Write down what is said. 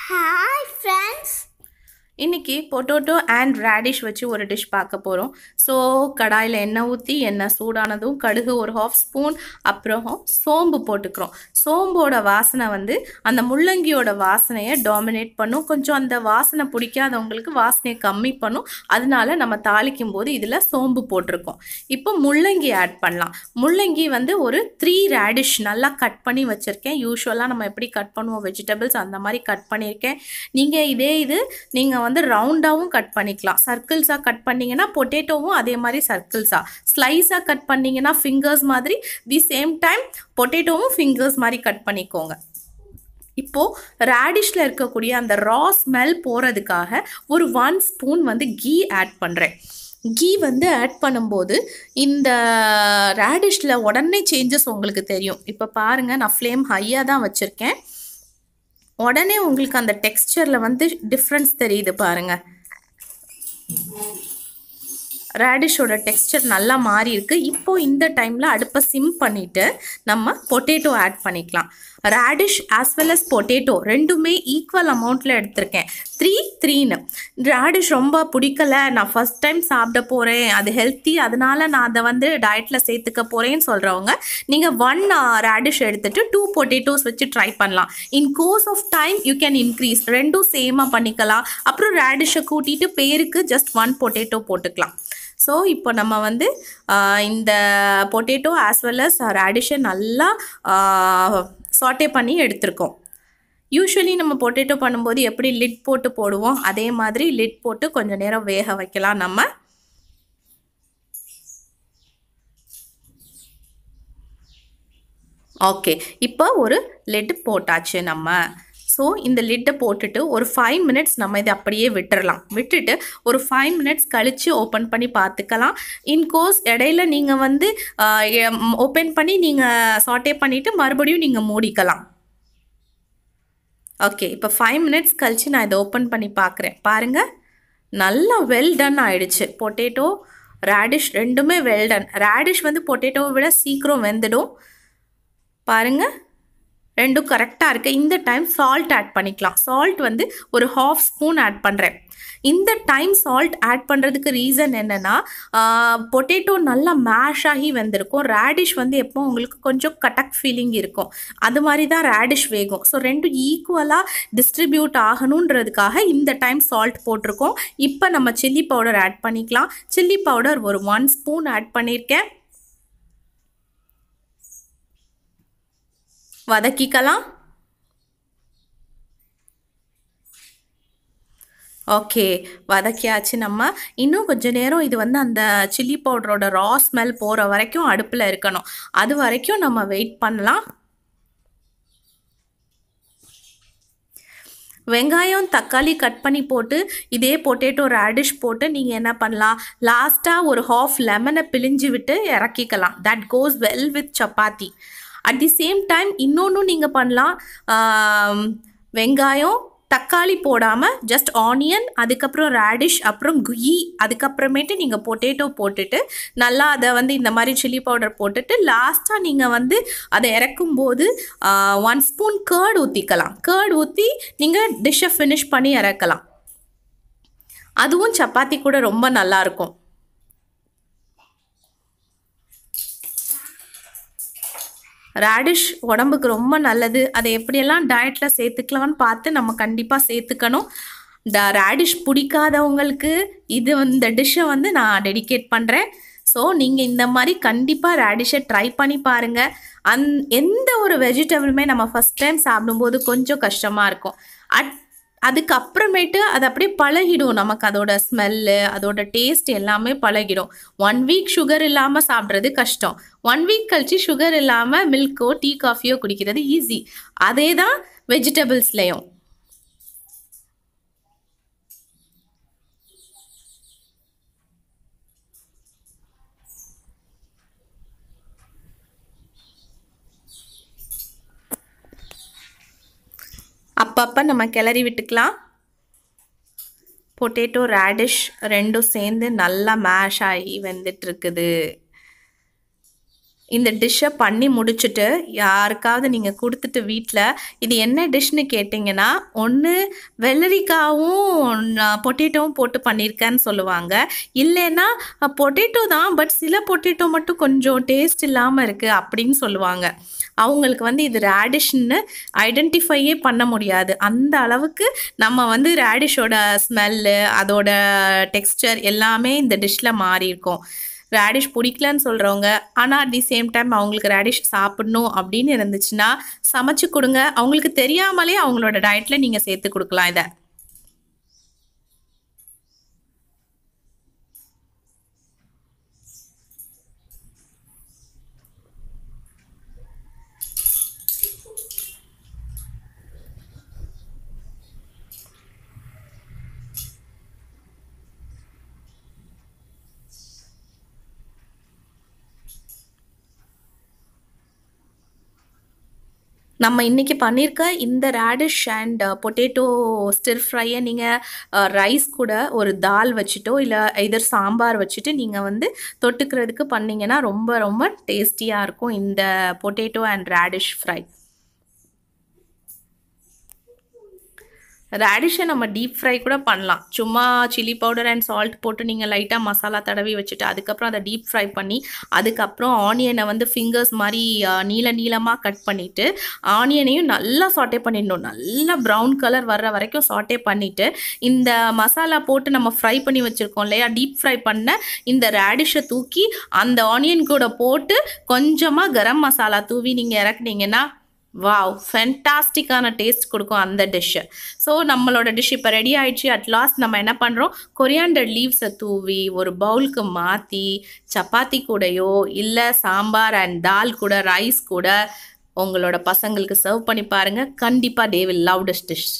Hi friends. இன்னைக்கு potato and radish வச்சு ஒரு டிஷ் பார்க்க போகிறோம். ஸோ கடாயில் எண்ணெய் ஊற்றி எண்ணெய் சூடானதும் கடுகு ஒரு 1/2 ஸ்பூன், அப்புறம் சோம்பு போட்டுக்கிறோம். சோம்போட வாசனை வந்து அந்த முள்ளங்கியோட வாசனையை டாமினேட் பண்ணும். கொஞ்சம் அந்த வாசனை பிடிக்காதவங்களுக்கு வாசனையை கம்மி பண்ணும். அதனால நம்ம தாளிக்கும் போது இதில் சோம்பு போட்டிருக்கோம். இப்போ முள்ளங்கி ஆட் பண்ணலாம். முள்ளங்கி வந்து ஒரு 3 ரேடிஷ் நல்லா கட் பண்ணி வச்சுருக்கேன். யூஸ்வலாக நம்ம எப்படி கட் பண்ணுவோம் வெஜிடபிள்ஸ் அந்த மாதிரி கட் பண்ணியிருக்கேன். நீங்கள் வந்து ரவுண்டாகவும் கட் பண்ணிக்கலாம். சர்க்கிள்ஸாக கட் பண்ணிங்கன்னா பொட்டேட்டோவும் அதே மாதிரி சர்க்கிள்ஸாக, ஸ்லைஸாக கட் பண்ணிங்கன்னா ஃபிங்கர்ஸ் மாதிரி, தி சேம் டைம் பொட்டேட்டோவும் ஃபிங்கர்ஸ் மாதிரி கட் பண்ணிக்கோங்க. இப்போது ரேடிஷில் இருக்கக்கூடிய அந்த ரா ஸ்மெல் போகிறதுக்காக ஒரு 1 ஸ்பூன் வந்து கீ ஆட் பண்ணுறேன். கீ வந்து ஆட் பண்ணும்போது இந்த ரேடிஷில் உடனே சேஞ்சஸ் உங்களுக்கு தெரியும். இப்போ பாருங்கள், நான் ஃப்ளேம் ஹையாக தான் வச்சுருக்கேன். உடனே உங்களுக்கு அந்த டெக்ஸ்சரில் வந்து டிஃப்ரென்ஸ் தெரியுது பாருங்கள். ரேடிஷோட டெக்ஸ்சர் நல்லா மாறி இருக்கு. இப்போது இந்த டைமில் அடுப்பை சிம் பண்ணிவிட்டு நம்ம பொட்டேட்டோ ஆட் பண்ணிக்கலாம். Radish as well as potato ரெண்டுமே ஈக்குவல் அமௌண்ட்டில் எடுத்திருக்கேன். 3 ரேடிஷ் ரொம்ப பிடிக்கலை, நான் ஃபஸ்ட் டைம் சாப்பிட போகிறேன், அது ஹெல்த்தி, அதனால நான் அதை வந்து டயட்டில் சேர்த்துக்க போகிறேன்னு சொல்கிறவங்க நீங்கள் 1 ரேடிஷ் எடுத்துகிட்டு 2 பொட்டேட்டோஸ் வச்சு ட்ரை பண்ணலாம். In course of time you can increase, ரெண்டும் சேமாக பண்ணிக்கலாம். அப்புறம் ரேடிஷை கூட்டிகிட்டு பேருக்கு ஜஸ்ட் 1 பொட்டேட்டோ போட்டுக்கலாம். ஸோ இப்போ நம்ம வந்து இந்த பொட்டேட்டோ ஆஸ் வெல் அஸ் ரேடிஷை நல்லா சாட்டே பண்ணி எடுத்துருக்கோம். யூஸ்வலி நம்ம பொட்டேட்டோ பண்ணும்போது எப்படி லிட் போட்டு போடுவோம், அதே மாதிரி லிட் போட்டு கொஞ்சம் நேரம் வேக வைக்கலாம் நம்ம. ஓகே, இப்போ ஒரு லிட் போட்டாச்சு நம்ம. ஸோ இந்த லிட்டை போட்டுட்டு ஒரு 5 மினிட்ஸ் நம்ம இதை அப்படியே விட்டுட்டு ஒரு 5 மினிட்ஸ் கழித்து ஓப்பன் பண்ணி பார்த்துக்கலாம். இன்கோர்ஸ் இடையில நீங்கள் வந்து ஓப்பன் பண்ணி நீங்கள் சாட்டே பண்ணிவிட்டு மறுபடியும் நீங்கள் மூடிக்கலாம். ஓகே, இப்போ 5 மினிட்ஸ் கழித்து நான் இதை ஓப்பன் பண்ணி பார்க்குறேன். பாருங்கள், நல்லா வெல் டன் ஆயிடுச்சு. பொட்டேட்டோ ரேடிஷ் ரெண்டுமே வெல் டன். ரேடிஷ் வந்து பொட்டேட்டோவை விட சீக்கிரம் வெந்துடும். பாருங்கள், ரெண்டும் கரெக்டாக இருக்குது. இந்த டைம் சால்ட் ஆட் பண்ணிக்கலாம். சால்ட் வந்து ஒரு 1/2 ஸ்பூன் ஆட் பண்ணுறேன். இந்த டைம் சால்ட் ஆட் பண்ணுறதுக்கு ரீசன் என்னென்னா, பொட்டேட்டோ நல்லா மேஷ் ஆகி வெந்திருக்கும். ரேடிஷ் வந்து எப்போ உங்களுக்கு கொஞ்சம் கட்டக் ஃபீலிங் இருக்கும், அது மாதிரி தான் ரேடிஷ் வேகும். ஸோ ரெண்டும் ஈக்குவலாக டிஸ்ட்ரிபியூட் ஆகணுன்றதுக்காக இந்த டைம் சால்ட் போட்டிருக்கோம். இப்போ நம்ம சில்லி பவுடர் ஆட் பண்ணிக்கலாம். சில்லி பவுடர் ஒரு 1 ஸ்பூன் ஆட் பண்ணியிருக்கேன். வதக்கிக்கலாம். ஓகே, வதக்கியாச்சு. நம்ம இன்னும் கொஞ்சம் நேரம் இது வந்து அந்த சில்லி பவுடரோட ரா ஸ்மெல் போகிற வரைக்கும் அடுப்பில் இருக்கணும். அது வரைக்கும் நம்ம வெயிட் பண்ணலாம். வெங்காயம் தக்காளி கட் பண்ணி போட்டு இதே பொட்டேட்டோ ரேடிஷ் போட்டு நீங்கள் என்ன பண்ணலாம், லாஸ்ட்டாக ஒரு 1/2 லெமனை பிழிஞ்சு விட்டு இறக்கிக்கலாம். That goes well with chapati. At the same time இன்னொன்றும் நீங்கள் பண்ணலாம். வெங்காயம் தக்காளி போடாமல் ஜஸ்ட் ஆனியன், அதுக்கப்புறம் ரேடிஷ், அப்புறம் கீ, அதுக்கப்புறமேட்டு நீங்கள் பொட்டேட்டோ போட்டுட்டு நல்லா அதை வந்து இந்த மாதிரி சில்லி பவுடர் போட்டுட்டு லாஸ்ட்டாக நீங்கள் வந்து அதை இறக்கும்போது 1 ஸ்பூன் கர்ட் ஊற்றிக்கலாம். கர்ட் ஊற்றி நீங்கள் டிஷ்ஷை ஃபினிஷ் பண்ணி இறக்கலாம். அதுவும் சப்பாத்தி கூட ரொம்ப நல்லாயிருக்கும். ரேடிஷ் உடம்புக்கு ரொம்ப நல்லது. அதை எப்படியெல்லாம் டயட்டில் சேர்த்துக்கலான்னு பார்த்து நம்ம கண்டிப்பாக சேர்த்துக்கணும். ரேடிஷ் பிடிக்காதவங்களுக்கு இந்த டிஷ்ஷை வந்து நான் டெடிகேட் பண்ணுறேன். ஸோ நீங்கள் இந்த மாதிரி கண்டிப்பாக ரேடிஷை ட்ரை பண்ணி பாருங்கள். எந்த ஒரு வெஜிடபிளுமே நம்ம ஃபஸ்ட் டைம் சாப்பிடும்போது கொஞ்சம் கஷ்டமாக இருக்கும். அதுக்கப்புறமேட்டு அது அப்படியே பழகிடும். நமக்கு அதோட ஸ்மெல்லு, அதோட டேஸ்ட் எல்லாமே பழகிடும். 1 வீக் சுகர் இல்லாமல் சாப்பிட்றது கஷ்டம். 1 வீக் கழிச்சு சுகர் இல்லாமல் மில்க்கோ டீ காஃபியோ குடிக்கிறது ஈஸி. அதே தான் வெஜிடபிள்ஸ்லேயும். அப்பப்போ நம்ம கிளறி விட்டுக்கலாம். பொட்டேட்டோ ரேடிஷ் ரெண்டும் சேர்ந்து நல்லா மேஷ் ஆகி வெந்துட்டுருக்குது. இந்த டிஷ்ஷை பண்ணி முடிச்சுட்டு யாருக்காவது நீங்கள் கொடுத்துட்டு வீட்டில் இது என்ன டிஷ்னு கேட்டிங்கன்னா ஒன்று வெள்ளரிக்காவும் பொட்டேட்டோவும் போட்டு பண்ணியிருக்கேன்னு சொல்லுவாங்க. இல்லைன்னா பொட்டேட்டோ தான், பட் சில பொட்டேட்டோ மட்டும் கொஞ்சம் டேஸ்ட் இல்லாமல் இருக்குது அப்படின்னு சொல்லுவாங்க. அவங்களுக்கு வந்து இது ரேடிஷ்ன்னு ஐடென்டிஃபையே பண்ண முடியாது. அந்த அளவுக்கு நம்ம ரேடிஷோட ஸ்மெல்லு, அதோட டெக்ஸ்டர் எல்லாமே இந்த டிஷ்ஷில் மாறி இருக்கும். ரேடிஷ் பிடிக்கலன்னு சொல்கிறவங்க, ஆனால் அட் தி சேம் டைம் அவங்களுக்கு ரேடிஷ் சாப்பிடணும் அப்படின்னு இருந்துச்சுன்னா சமைச்சு கொடுங்க. அவங்களுக்கு தெரியாமலே அவங்களோட டயட்டில் நீங்கள் சேர்த்து கொடுக்கலாம் இதை. நம்ம இன்றைக்கி பண்ணியிருக்க இந்த ரேடிஷ் அண்ட் பொட்டேட்டோ ஸ்டிர் ஃப்ரையை நீங்கள் ரைஸ் கூட ஒரு தால் வச்சுட்டோ இல்லை எதர் சாம்பார் வச்சுட்டு நீங்கள் தொட்டுக்கிறதுக்கு பண்ணிங்கன்னா ரொம்ப ரொம்ப டேஸ்டியாக இருக்கும் இந்த பொட்டேட்டோ அண்ட் ரேடிஷ் ஃப்ரை. ரேடிஷை நம்ம டீப் ஃப்ரை கூட பண்ணலாம். சும்மா சில்லி பவுடர் அண்ட் சால்ட் போட்டு நீங்கள் லைட்டாக மசாலா தடவி வச்சுட்டு அதுக்கப்புறம் அதை டீப் ஃப்ரை பண்ணி அதுக்கப்புறம் ஆனியனை ஃபிங்கர்ஸ் மாதிரி நீளமாக கட் பண்ணிவிட்டு ஆனியனையும் நல்லா சாட்டே பண்ணிடணும். நல்லா ப்ரௌன் கலர் வர்ற வரைக்கும் சாட்டே பண்ணிவிட்டு இந்த மசாலா போட்டு நம்ம ஃப்ரை பண்ணி வச்சுருக்கோம் இல்லையா, டீப் ஃப்ரை பண்ண இந்த ரேடிஷை தூக்கி அந்த ஆனியன் கூட போட்டு கொஞ்சமாக கரம் மசாலா தூவி நீங்கள் இறக்குனீங்கன்னா வாவ், ஃபென்டாஸ்டிக்கான டேஸ்ட் கொடுக்கும் அந்த டிஷ்ஷு. ஸோ நம்மளோட டிஷ் இப்போ ரெடி ஆயிடுச்சு. அட் லாஸ்ட் நம்ம என்ன பண்ணுறோம், கொரியாண்டர் லீவ்ஸை தூவி ஒரு பவுலுக்கு மாற்றி சப்பாத்தி கூடயோ இல்லை சாம்பார் அண்ட் தால் கூட ரைஸ் கூட உங்களோட பசங்களுக்கு சர்வ் பண்ணி பாருங்கள். கண்டிப்பாக they will love this dish.